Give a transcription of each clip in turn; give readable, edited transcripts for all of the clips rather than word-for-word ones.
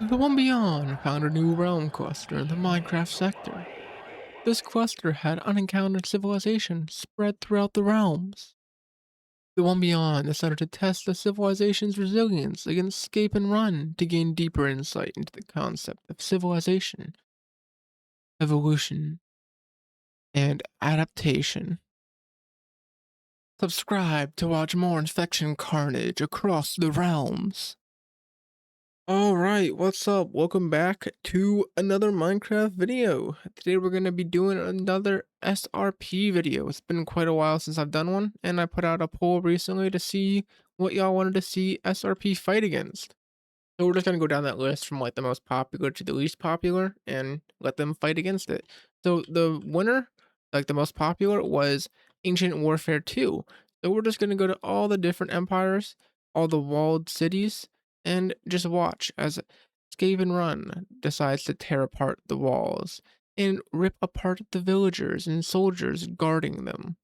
The One Beyond found a new realm cluster in the Minecraft sector. This cluster had unencountered civilization spread throughout the realms. The One Beyond decided to test the civilization's resilience against Scape and Run to gain deeper insight into the concept of civilization, evolution, and adaptation. Subscribe to watch more infection carnage across the realms. Alright, what's up? Welcome back to another Minecraft video. Today we're going to be doing another SRP video. It's been quite a while since I've done one, and I put out a poll recently to see what y'all wanted to see SRP fight against. So we're just going to go down that list from like the most popular to the least popular and let them fight against it. So the winner, like the most popular, was Ancient Warfare 2. So we're just going to go to all the different empires, all the walled cities, and just watch as Scape and Run decides to tear apart the walls and rip apart the villagers and soldiers guarding them.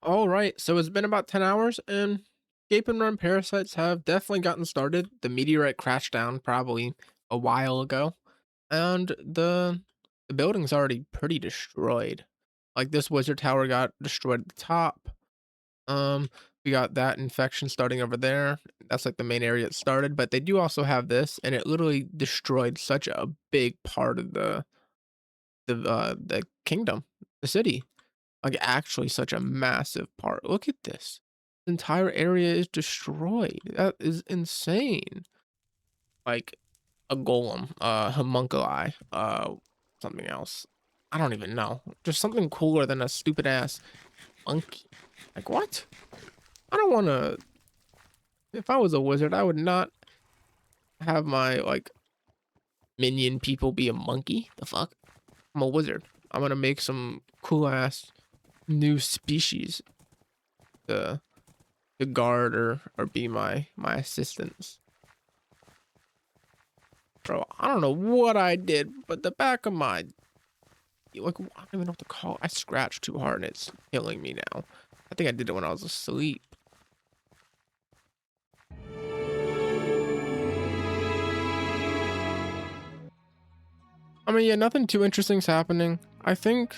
All right, so it's been about 10 hours, and Scape and Run Parasites have definitely gotten started. The meteorite crashed down probably a while ago, and the building's already pretty destroyed. Like this wizard tower got destroyed at the top. We got that infection starting over there. That's like the main area it started, but they do also have this, and it literally destroyed such a big part of the kingdom, the city. Like, actually such a massive part. Look at this. The entire area is destroyed. That is insane. Like, a golem, homunculi, something else. I don't even know. Just something cooler than a stupid ass monkey. Like, what? I don't wanna. If I was a wizard, I would not have my, like, minion people be a monkey. The fuck? I'm a wizard. I'm gonna make some cool ass new species to guard or be my assistants. Bro, I don't know what I did, but the back of my like I don't even know what to call it. I scratched too hard and it's killing me now. I think I did it when I was asleep. I mean, yeah, nothing too interesting's happening. I think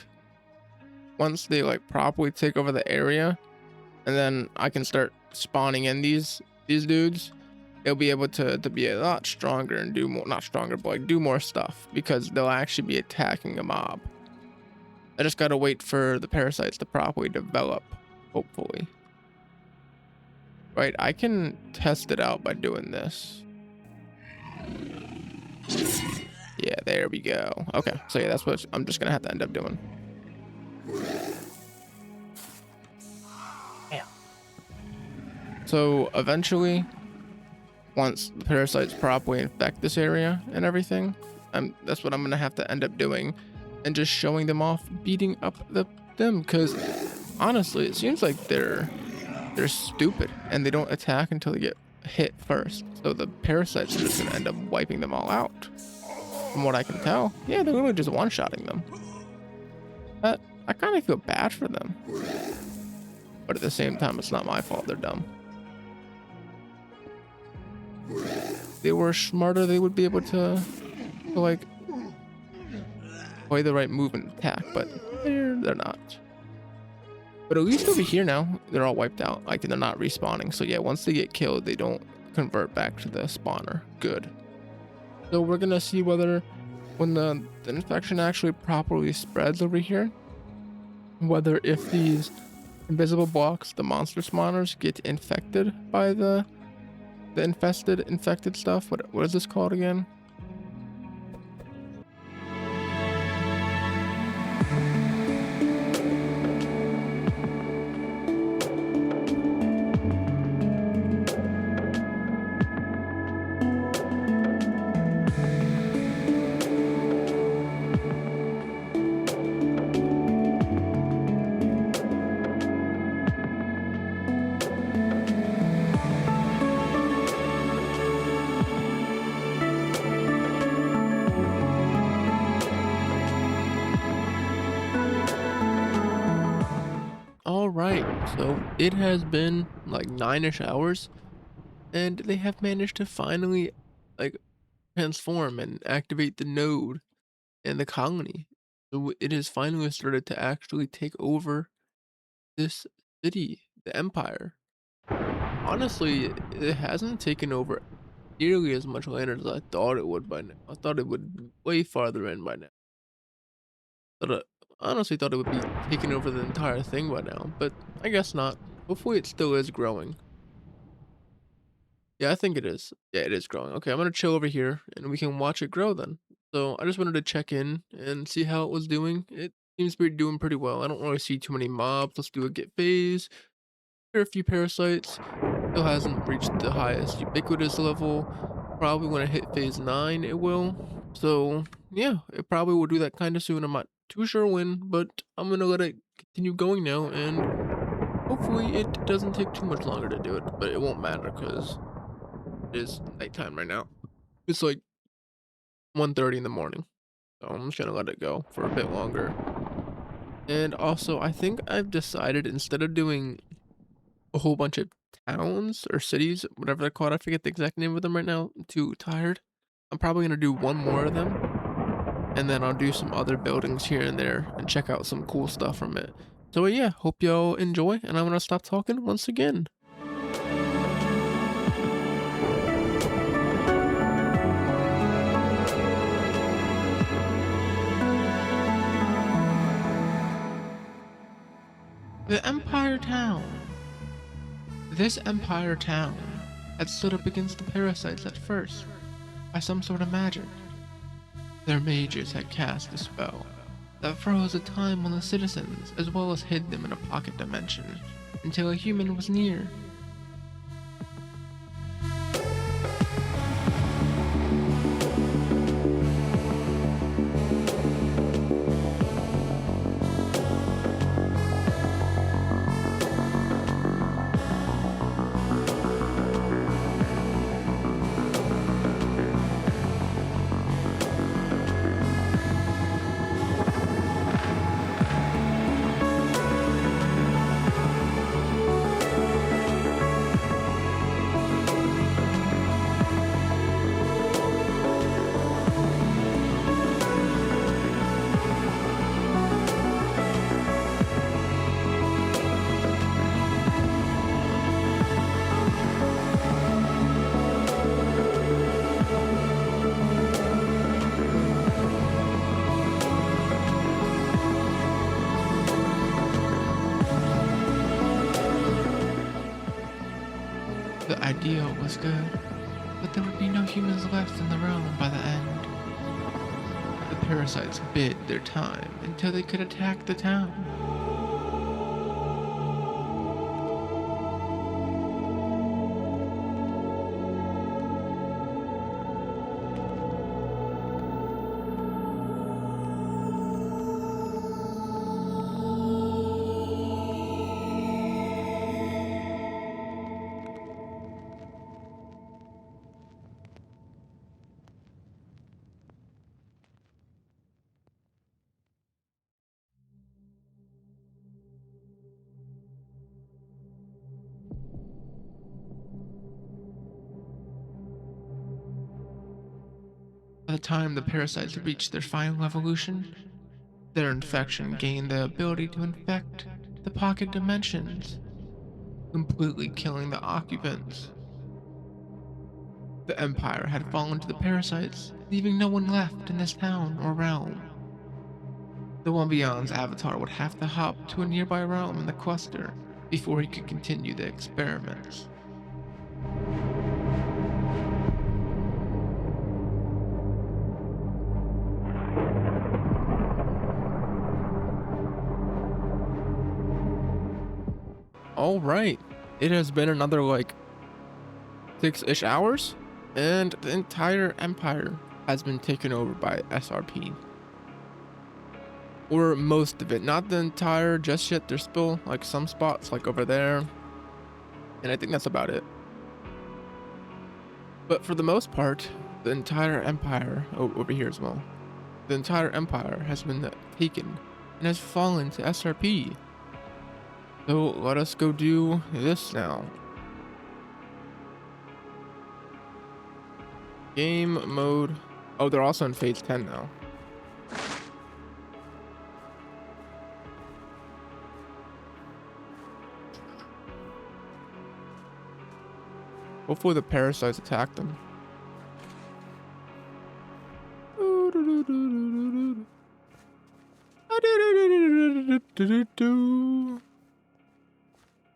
once they like properly take over the area, and then I can start spawning in these dudes, they'll be able to be a lot stronger and do more, not stronger, but like do more stuff because they'll actually be attacking a mob. I just gotta wait for the parasites to properly develop, hopefully. Right, I can test it out by doing this. Yeah, there we go. Okay, so yeah, that's what I'm just gonna have to end up doing. Yeah. So eventually, once the parasites properly infect this area and everything, that's what I'm gonna have to end up doing, and just showing them off, beating up them. Because honestly, it seems like they're stupid and they don't attack until they get hit first. So the parasites are just gonna end up wiping them all out. From what I can tell, yeah, they're literally just one-shotting them. But I kind of feel bad for them, but at the same time, it's not my fault. They're dumb. If they were smarter, they would be able to like play the right move and attack, but they're not. But at least over here now, they're all wiped out. Like they're not respawning. So yeah, once they get killed, they don't convert back to the spawner. Good. So we're gonna see whether when the infection actually properly spreads over here, whether if these invisible blocks, the monster spawners, get infected by the infected stuff. What is this called again? All right, so it has been like 9-ish hours, and they have managed to finally like transform and activate the node and the colony. So it has finally started to actually take over this city, the empire. Honestly, it hasn't taken over nearly as much land as I thought it would by now. I thought it would be way farther in by now. But honestly thought it would be taking over the entire thing by now, but I guess not. Hopefully it still is growing. Yeah, I think it is. Yeah, it is growing. Okay, I'm gonna chill over here and we can watch it grow then. So I just wanted to check in and see how it was doing. It seems to be doing pretty well. I don't really see too many mobs. Let's do a get phase. There are a few parasites. Still hasn't reached the highest ubiquitous level. Probably when I hit phase 9, it will. So yeah, it probably will do that kind of soon. I'm not too sure when, but I'm gonna let it continue going now, and hopefully it doesn't take too much longer to do it. But it won't matter because it is nighttime right now. It's like 1:30 in the morning. So I'm just gonna let it go for a bit longer. And also, I think I've decided instead of doing a whole bunch of towns or cities, whatever they're called, I forget the exact name of them right now. I'm too tired. I'm probably gonna do one more of them, and then I'll do some other buildings here and there and check out some cool stuff from it. So yeah, hope y'all enjoy, and I'm gonna stop talking once again. The Empire Town. This Empire Town had stood up against the Parasites at first by some sort of magic. Their mages had cast a spell that froze the time on the citizens as well as hid them in a pocket dimension until a human was near. The idea was good, but there would be no humans left in the realm by the end. The parasites bid their time until they could attack the town. By the time the parasites reached their final evolution, their infection gained the ability to infect the pocket dimensions, completely killing the occupants. The Empire had fallen to the parasites, leaving no one left in this town or realm. The one beyond's avatar would have to hop to a nearby realm in the cluster before he could continue the experiments. All right, it has been another like 6-ish hours, and the entire empire has been taken over by SRP. Or most of it, not the entire just yet. There's still like some spots like over there, and I think that's about it. But for the most part, the entire empire, over here as well, the entire empire has been taken and has fallen to SRP. So let us go do this now. Game mode. Oh, they're also in phase 10 now. Hopefully the parasites attack them.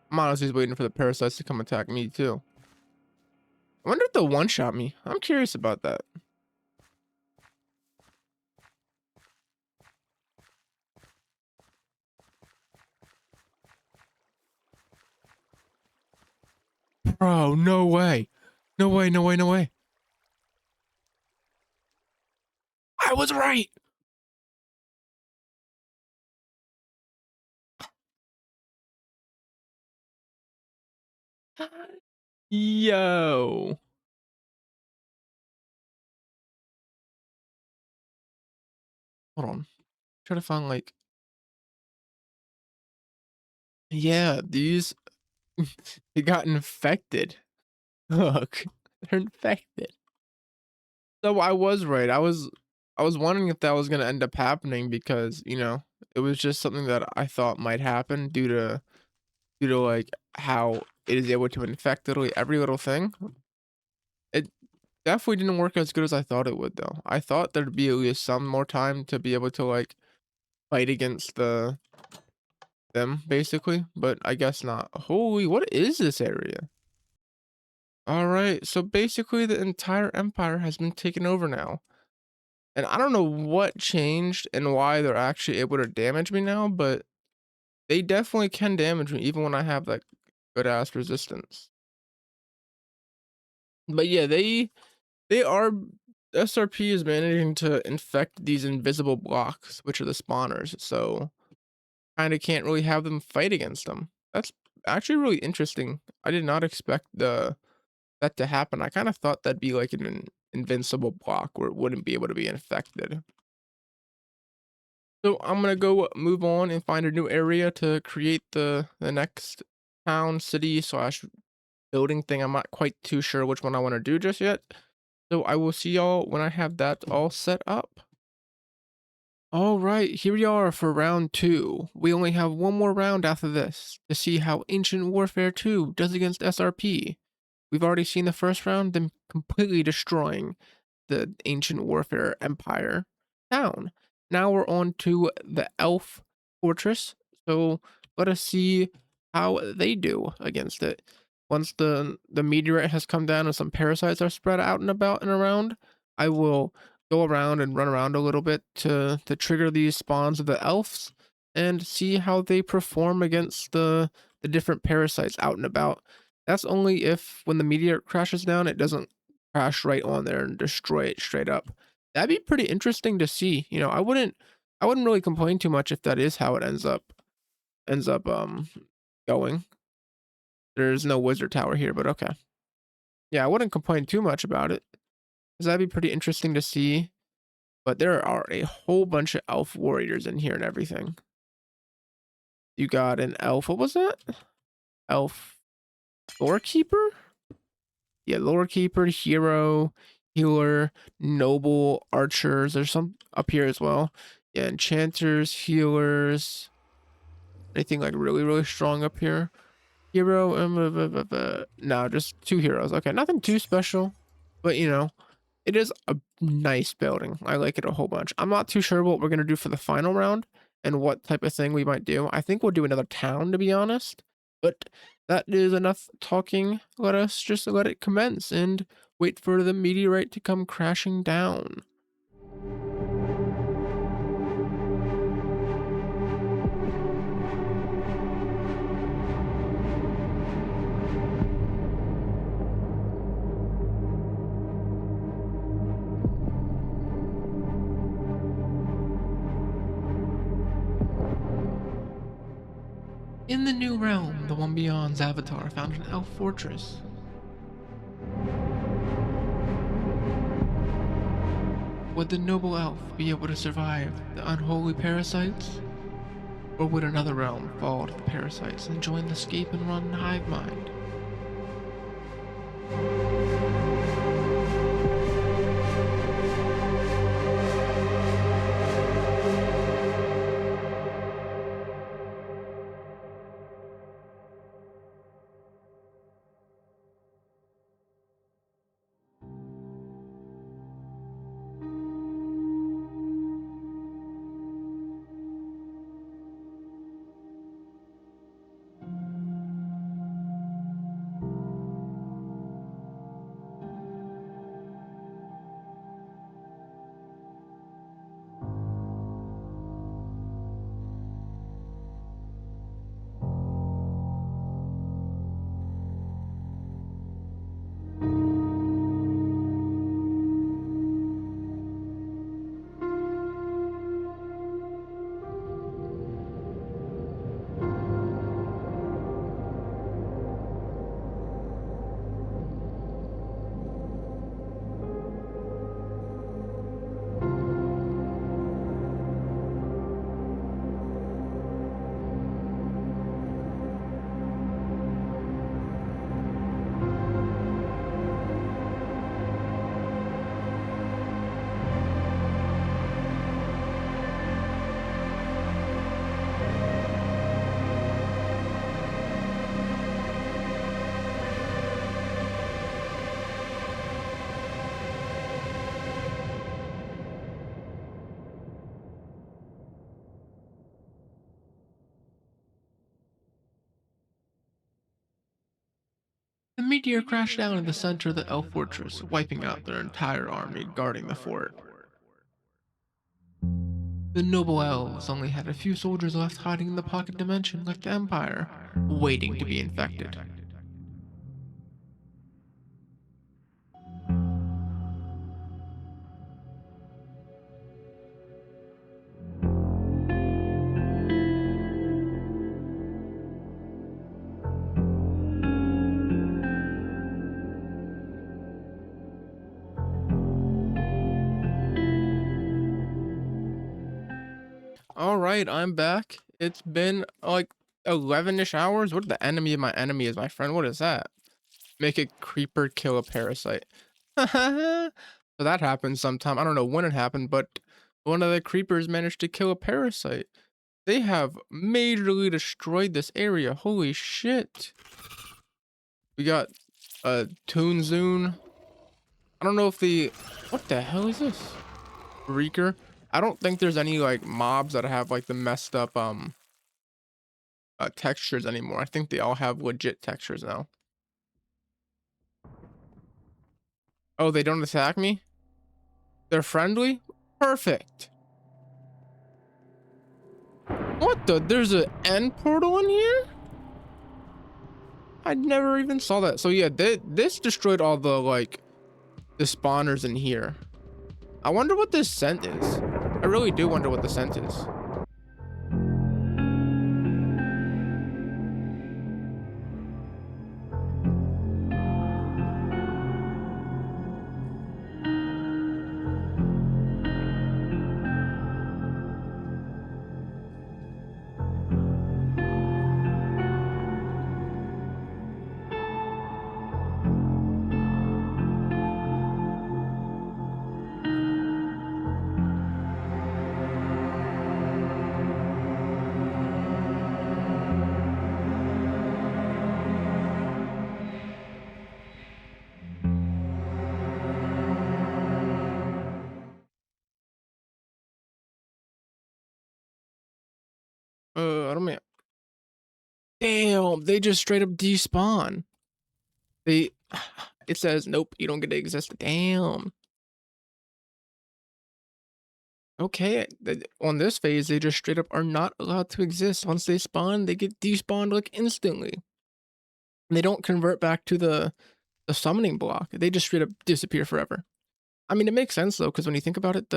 I'm honestly just waiting for the parasites to come attack me too. I wonder if they'll one-shot me. I'm curious about that. Bro, no way. No way, no way, no way. I was right. Yo. Hold on. Try to find like, yeah, these they got infected. Look, they're infected. So I was right. I was wondering if that was gonna end up happening because, it was just something that I thought might happen due to like how it is able to infect literally every little thing. It definitely didn't work as good as I thought it would though. I thought there'd be at least some more time to be able to like fight against them basically, but I guess not. Holy, what is this area? All right, so basically the entire empire has been taken over now. And I don't know what changed and why they're actually able to damage me now, but they definitely can damage me even when I have like good ass resistance. But yeah, they are SRP is managing to infect these invisible blocks, which are the spawners. So kind of can't really have them fight against them. That's actually really interesting. I did not expect that to happen. I kind of thought that'd be like an invincible block where it wouldn't be able to be infected. So I'm gonna go move on and find a new area to create the next town, city slash building thing. I'm not quite too sure which one I want to do just yet. So I will see y'all when I have that all set up. All right, here we are for round 2. We only have one more round after this to see how Ancient Warfare 2 does against SRP. We've already seen the first round, them completely destroying the Ancient Warfare Empire town. Now we're on to the Elf Fortress. So let us see how they do against it. Once the meteorite has come down and some parasites are spread out and about and around, I will go around and run around a little bit to trigger these spawns of the elves and see how they perform against the different parasites out and about. That's only if when the meteor crashes down, it doesn't crash right on there and destroy it straight up. That'd be pretty interesting to see. I wouldn't really complain too much if that is how it ends up going. There's no wizard tower here, but okay. Yeah, I wouldn't complain too much about it. Because that'd be pretty interesting to see. But there are a whole bunch of elf warriors in here and everything. You got an elf, what was that? Elf lore keeper? Yeah, lore keeper, hero, healer, noble, archers. There's some up here as well. Yeah, enchanters, healers. Anything like really, really strong up here? Hero, no, just 2 heroes. Okay, nothing too special, but it is a nice building. I like it a whole bunch. I'm not too sure what we're gonna do for the final round and what type of thing we might do. I think we'll do another town, to be honest. But that is enough talking. Let us just let it commence and wait for the meteorite to come crashing down. In the new realm, the one beyond's avatar found an elf fortress. Would the noble elf be able to survive the unholy parasites? Or would another realm fall to the parasites and join the Scape and Run hivemind? The meteor crashed down in the center of the elf fortress, wiping out their entire army guarding the fort. The noble elves only had a few soldiers left hiding in the pocket dimension like the Empire, waiting to be infected. All right, I'm back. It's been like 11-ish hours. What the enemy of my enemy is my friend? What is that? Make a creeper kill a parasite. So that happens sometime. I don't know when it happened, but one of the creepers managed to kill a parasite. They have majorly destroyed this area. Holy shit. We got a Toonzoon. I don't know if the what the hell is this? Reeker. I don't think there's any like mobs that have like the messed up textures anymore. I think they all have legit textures now. Oh, they don't attack me? They're friendly? Perfect. What the? There's an end portal in here? I never even saw that. So yeah, this destroyed all the like the spawners in here. I wonder what this scent is. I really do wonder what the scent is. I don't mean. Damn, they just straight up despawn. They, it says nope, you don't get to exist. Damn. Okay, on this phase, they just straight up are not allowed to exist. Once they spawn, they get despawned like instantly. And they don't convert back to the summoning block. They just straight up disappear forever. I mean, it makes sense though, because when you think about it,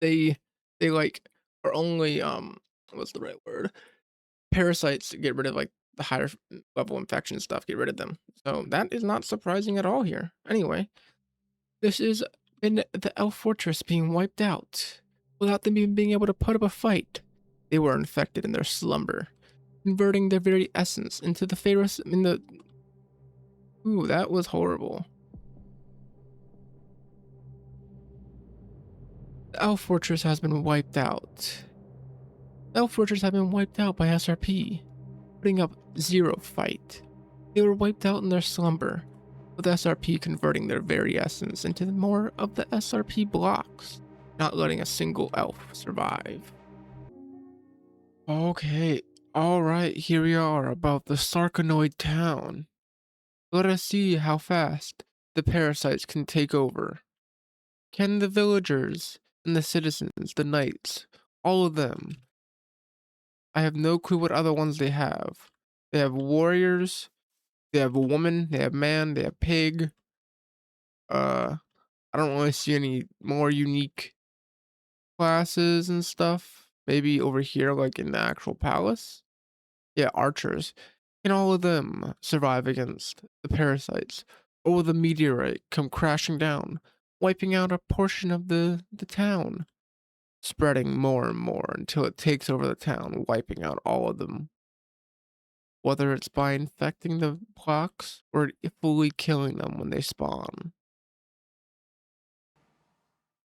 they they like are only what's the right word? Parasites get rid of like the higher level infection stuff, get rid of them. So that is not surprising at all here. Anyway, this is in the elf fortress being wiped out without them even being able to put up a fight. They were infected in their slumber, converting their very essence into the Pharaohs in the. Ooh, that was horrible. The Elf Fortress has been wiped out. The Elf Fortress have been wiped out by SRP, putting up zero fight. They were wiped out in their slumber, with SRP converting their very essence into more of the SRP blocks, not letting a single elf survive. Okay, alright, here we are about the Sarconoid town. Let us see how fast the parasites can take over. Can the villagers and the citizens, the knights, all of them, I have no clue what other ones they have. They have warriors, they have a woman, they have man, they have pig. I don't really see any more unique classes and stuff. Maybe over here, like in the actual palace. Yeah, archers. Can all of them survive against the parasites? Or will the meteorite come crashing down, wiping out a portion of the town, spreading more and more until it takes over the town, wiping out all of them? Whether it's by infecting the blocks or fully killing them when they spawn.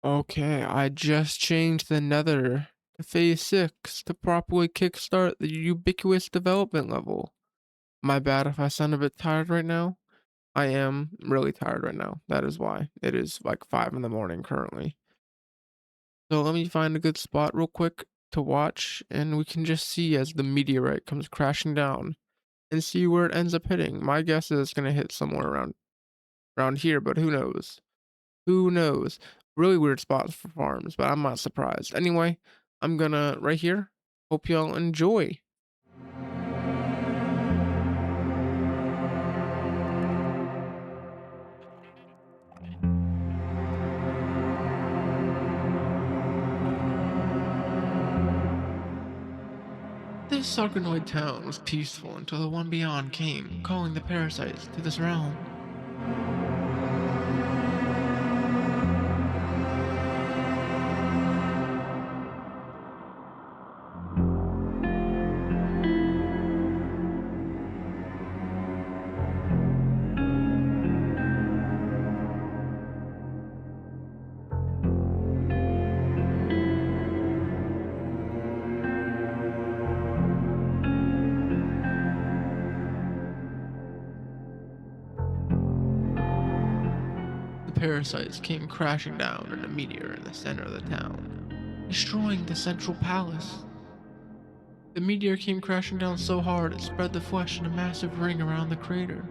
Okay, I just changed the nether to phase 6 to properly kickstart the ubiquitous development level. My bad if I sound a bit tired right now. I am really tired right now. That is why. It is like 5 in the morning currently. So let me find a good spot real quick to watch, and we can just see as the meteorite comes crashing down and see where it ends up hitting. My guess is it's gonna hit somewhere around here, but who knows? Who knows? Really weird spots for farms, but I'm not surprised. Anyway, I'm gonna right here. Hope y'all enjoy. This Sargonoid town was peaceful until the one beyond came, calling the parasites to this realm. The parasites came crashing down in a meteor in the center of the town, destroying the central palace. The meteor came crashing down so hard it spread the flesh in a massive ring around the crater.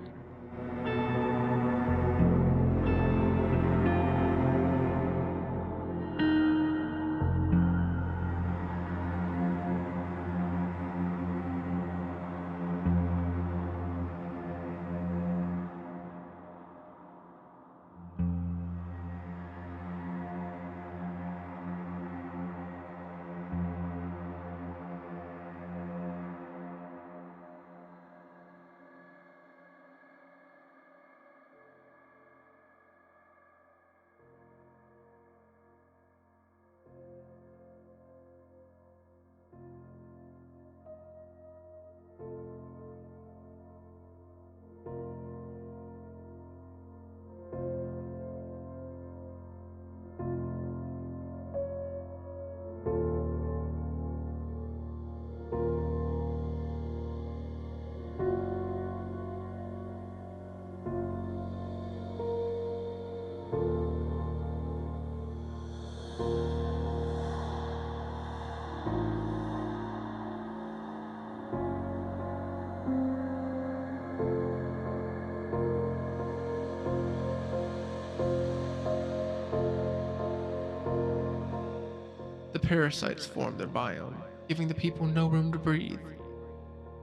The parasites formed their biome, giving the people no room to breathe.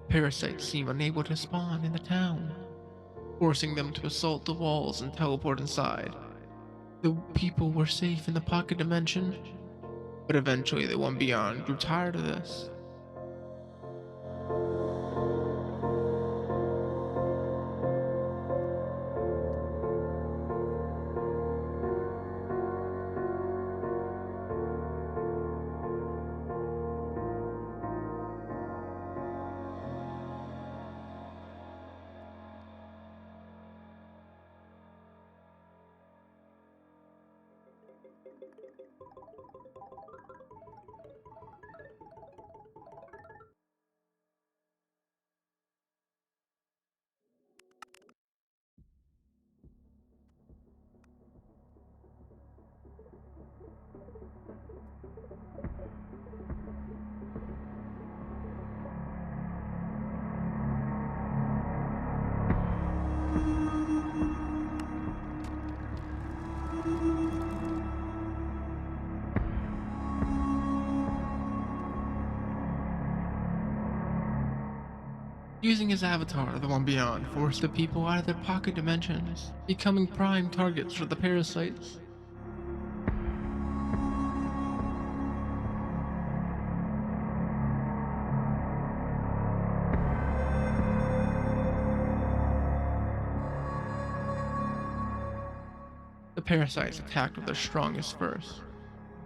Parasites seem unable to spawn in the town, forcing them to assault the walls and teleport inside. The people were safe in the pocket dimension, but eventually the one beyond grew tired of this. Using his avatar, the one beyond, forced the people out of their pocket dimensions, becoming prime targets for the parasites. The parasites attacked with their strongest first,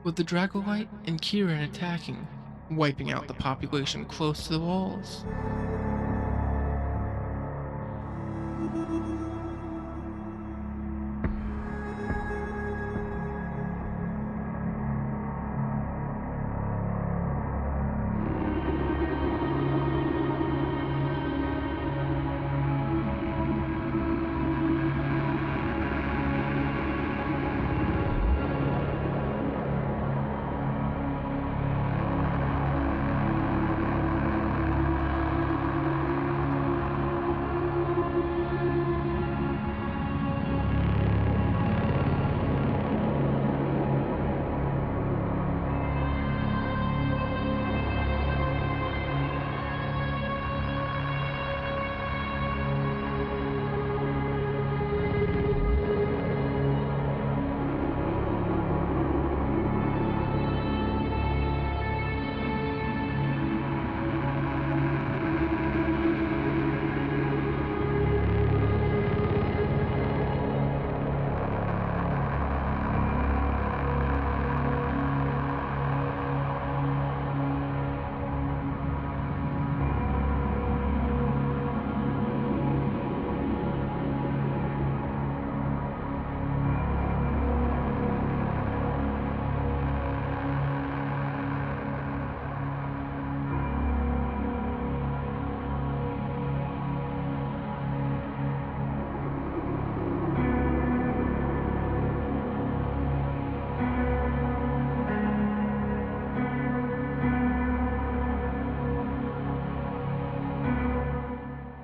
with the Dragolite and Kieran attacking, wiping out the population close to the walls.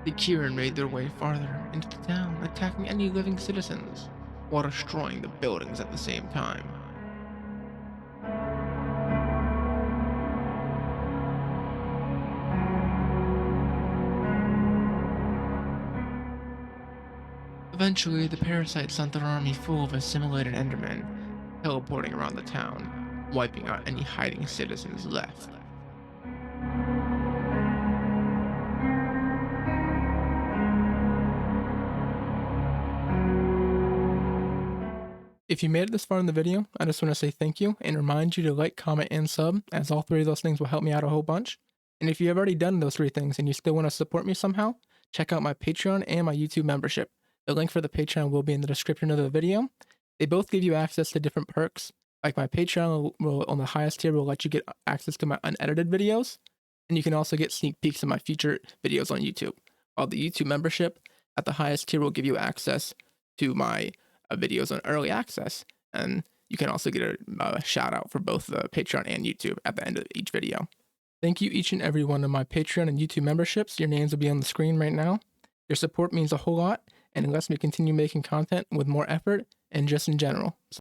The Kieran made their way farther into the town, attacking any living citizens, while destroying the buildings at the same time. Eventually, the parasites sent their army full of assimilated Endermen, teleporting around the town, wiping out any hiding citizens left. If you made it this far in the video, I just want to say thank you and remind you to like, comment, and sub, as all three of those things will help me out a whole bunch. And if you have already done those three things and you still want to support me somehow, check out my Patreon and my YouTube membership. The link for the Patreon will be in the description of the video. They both give you access to different perks. Like my Patreon will on the highest tier will let you get access to my unedited videos, and you can also get sneak peeks of my future videos on YouTube. While the YouTube membership at the highest tier will give you access to my videos on early access, and you can also get a shout out for both the Patreon and YouTube at the end of each video. Thank you each and every one of my Patreon and YouTube memberships. Your names will be on the screen right now. Your support means a whole lot and it lets me continue making content with more effort and just in general.